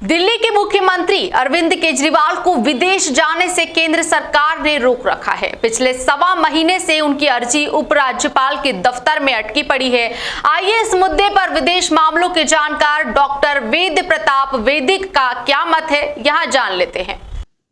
दिल्ली के मुख्यमंत्री अरविंद केजरीवाल को विदेश जाने से केंद्र सरकार ने रोक रखा है। पिछले सवा महीने से उनकी अर्जी उपराज्यपाल के दफ्तर में अटकी पड़ी है। आइए इस मुद्दे पर विदेश मामलों के जानकार डॉक्टर वेद प्रताप वैदिक का क्या मत है, यहाँ जान लेते हैं।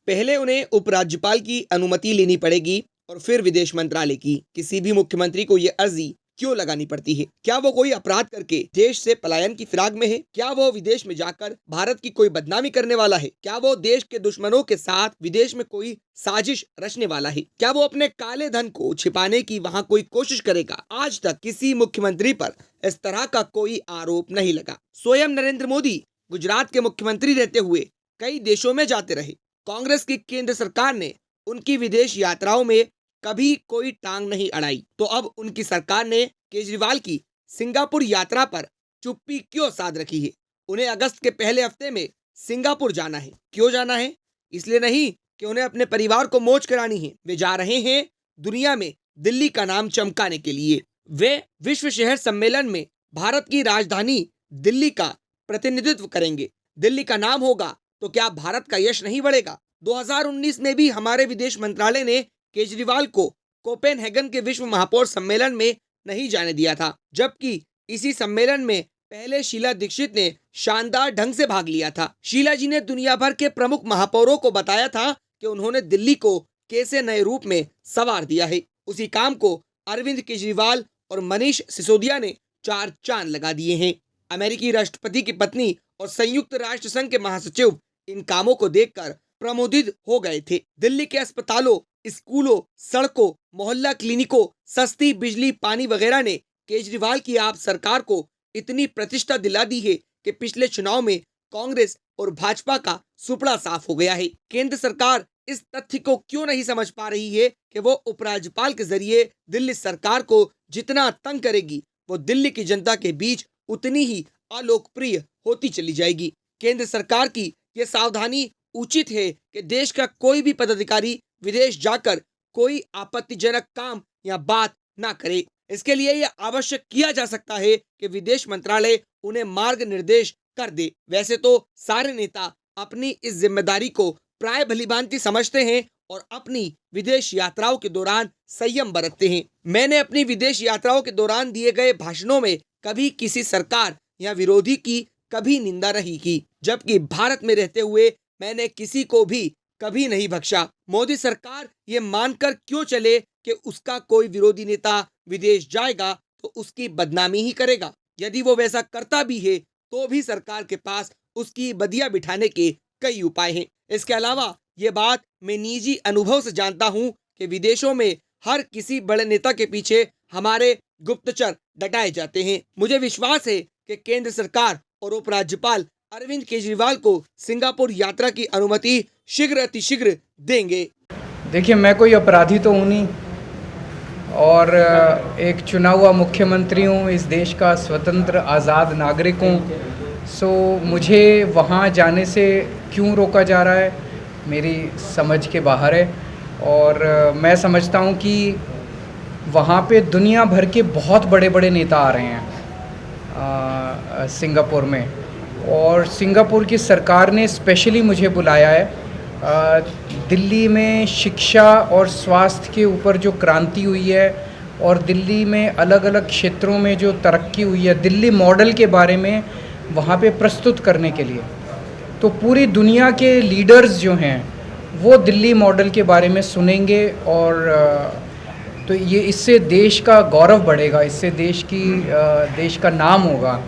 पहले उन्हें उपराज्यपाल की अनुमति लेनी पड़ेगी और फिर विदेश मंत्रालय की। किसी भी मुख्यमंत्री को ये अर्जी क्यों लगानी पड़ती है? क्या वो कोई अपराध करके देश से पलायन की फिराक में है? क्या वो विदेश में जाकर भारत की कोई बदनामी करने वाला है? क्या वो देश के दुश्मनों के साथ विदेश में कोई साजिश रचने वाला है? क्या वो अपने काले धन को छिपाने की वहाँ कोई कोशिश करेगा? आज तक किसी मुख्यमंत्री पर इस तरह का कोई आरोप नहीं लगा। स्वयं नरेंद्र मोदी गुजरात के मुख्यमंत्री रहते हुए कई देशों में जाते रहे। कांग्रेस की केंद्र सरकार ने उनकी विदेश यात्राओं में कभी कोई टांग नहीं अड़ाई, तो अब उनकी सरकार ने केजरीवाल की सिंगापुर यात्रा पर चुप्पी क्यों साध रखी है? उन्हें अगस्त के पहले हफ्ते में सिंगापुर जाना है। क्यों जाना है? इसलिए नहीं कि उन्हें अपने परिवार को मौज करानी है। वे जा रहे हैं दुनिया में दिल्ली का नाम चमकाने के लिए। वे विश्व शहर सम्मेलन में भारत की राजधानी दिल्ली का प्रतिनिधित्व करेंगे। दिल्ली का नाम होगा तो क्या भारत का यश नहीं बढ़ेगा? 2019 में भी हमारे विदेश मंत्रालय ने केजरीवाल को कोपेनहेगन के विश्व महापौर सम्मेलन में नहीं जाने दिया था, जबकि इसी सम्मेलन में पहले शीला दीक्षित ने शानदार ढंग से भाग लिया था। शीला जी ने दुनिया भर के प्रमुख महापौरों को बताया था कि उन्होंने दिल्ली को कैसे नए रूप में संवार दिया है। उसी काम को अरविंद केजरीवाल और मनीष सिसोदिया ने चार चांद लगा दिए हैं। अमेरिकी राष्ट्रपति की पत्नी और संयुक्त राष्ट्र संघ के महासचिव इन कामों को देखकर प्रमोदित हो गए थे। दिल्ली के अस्पतालों, स्कूलों, सड़कों, मोहल्ला क्लिनिकों, सस्ती बिजली, पानी वगैरह ने केजरीवाल की आप सरकार को इतनी प्रतिष्ठा दिला दी है कि पिछले चुनाव में कांग्रेस और भाजपा का सुपड़ा साफ हो गया है। केंद्र सरकार इस तथ्य को क्यों नहीं समझ पा रही है कि वो उपराज्यपाल के जरिए दिल्ली सरकार को जितना तंग करेगी, वो दिल्ली की जनता के बीच उतनी ही अलोकप्रिय होती चली जाएगी। केंद्र सरकार की ये सावधानी उचित है कि देश का कोई भी पदाधिकारी विदेश जाकर कोई आपत्तिजनक काम या बात ना करे। इसके लिए यह आवश्यक किया जा सकता है कि विदेश मंत्रालय उन्हें मार्ग निर्देश कर दे। वैसे तो सारे नेता अपनी इस जिम्मेदारी को प्राय भलीभांति समझते हैं और अपनी विदेश यात्राओं के दौरान संयम बरतते हैं। मैंने अपनी विदेश यात्राओं के दौरान दिए गए भाषणों में कभी किसी सरकार या विरोधी की कभी निंदा नहीं की, जबकि भारत में रहते हुए मैंने किसी को भी कभी नहीं बख्शा। मोदी सरकार ये मानकर क्यों चले कि उसका कोई विरोधी नेता विदेश जाएगा तो उसकी बदनामी ही करेगा? यदि वो वैसा करता भी है तो भी सरकार के पास उसकी बदिया बिठाने के कई उपाय हैं। इसके अलावा ये बात मैं निजी अनुभव से जानता हूँ कि विदेशों में हर किसी बड़े नेता के पीछे हमारे गुप्तचर डटाए जाते हैं। मुझे विश्वास है कि केंद्र सरकार और उपराज्यपाल अरविंद केजरीवाल को सिंगापुर यात्रा की अनुमति शीघ्र अतिशीघ्र देंगे। देखिए, मैं कोई अपराधी तो हूँ नहीं और एक चुना हुआ मुख्यमंत्री हूँ, इस देश का स्वतंत्र आज़ाद नागरिक हूँ। सो मुझे वहाँ जाने से क्यों रोका जा रहा है, मेरी समझ के बाहर है। और मैं समझता हूँ कि वहाँ पे दुनिया भर के बहुत बड़े बड़े नेता आ रहे हैं सिंगापुर में, और सिंगापुर की सरकार ने स्पेशली मुझे बुलाया है। दिल्ली में शिक्षा और स्वास्थ्य के ऊपर जो क्रांति हुई है और दिल्ली में अलग अलग क्षेत्रों में जो तरक्की हुई है, दिल्ली मॉडल के बारे में वहाँ पे प्रस्तुत करने के लिए, तो पूरी दुनिया के लीडर्स जो हैं वो दिल्ली मॉडल के बारे में सुनेंगे। और तो ये इससे देश का गौरव बढ़ेगा, इससे देश का नाम होगा।